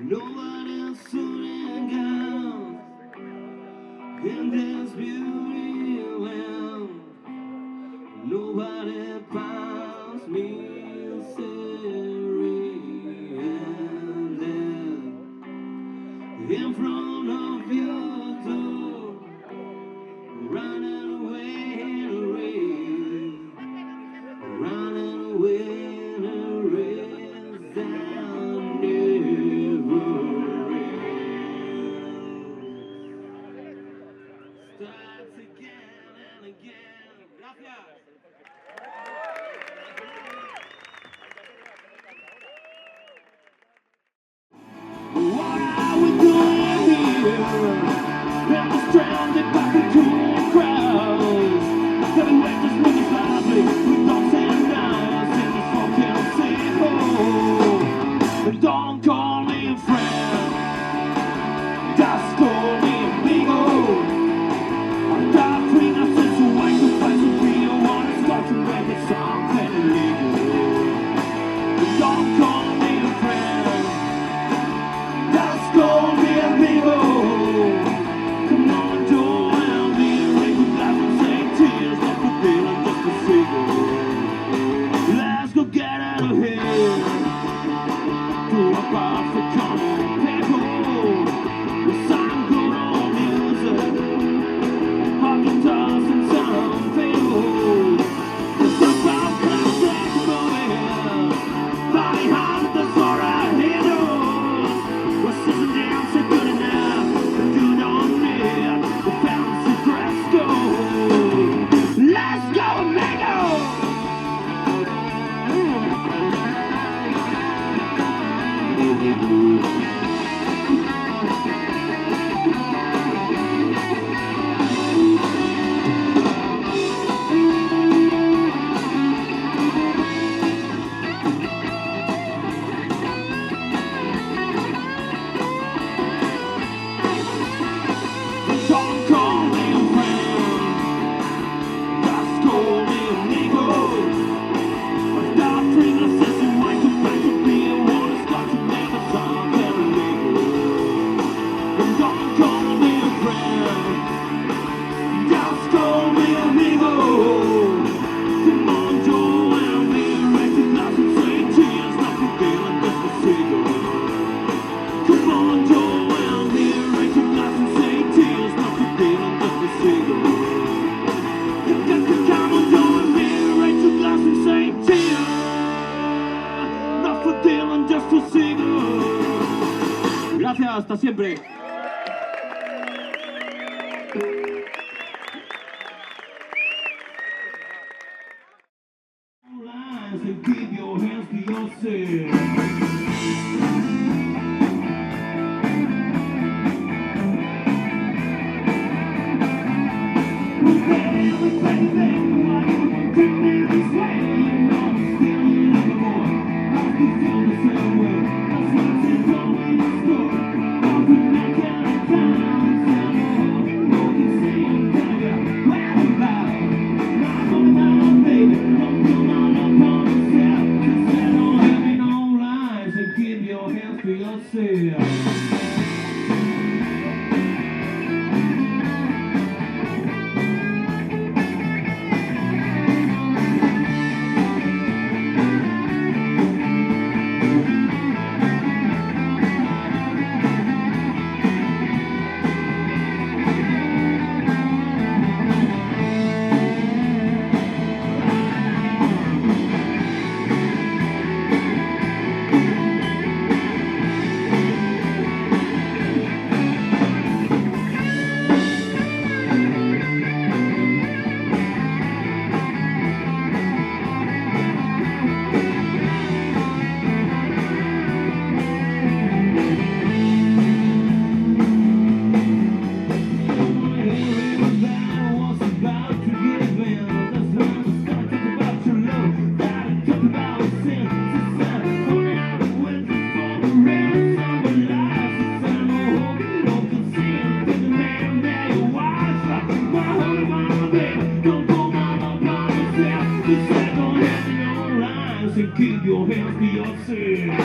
No one else fooling out in this beauty well. Nobody pass me Siri, and then in front of your door, running away in a race, running away in a race that never ends. Starts again and again. Gracias. What are we doing here? We're stranded back into crowds. Having wait just moving loudly. We don't stand down in this fucking city. And don't call me a friend. Just call me amigo. I'm doubting I said so I can find some real one. It's got to make it something illegal. And don't call me a friend. Just call me amigo. Come on, join me. Raise a glass and say tears. Not for feeling just a cigarette. Let's go get out of here. To a bar for common people. With some good old music. Hot guitars and some fiddles. The sound classic movie. Body hard, that's all I hear. We're sitting down, so good enough. You don't need the fancy dress code. Let's go, amigo! Don't call me a friend. Just call me amigo. I stop drinking a session wine to find to be a one. It's got to make a sound very legal. And don't call me a friend. Just call me amigo. Come on, join me. Raise a glass and say cheers. Not for feeling just a cigarette. Come on, join me. Raise a glass and say cheers. Not for feeling just a cigarette. Come on, join me. Raise a glass and say cheers. Not for feeling just a cigarette. Gracias, hasta siempre. Lines and keep your hands to yourself. Yourself. And keep your hands to yourself.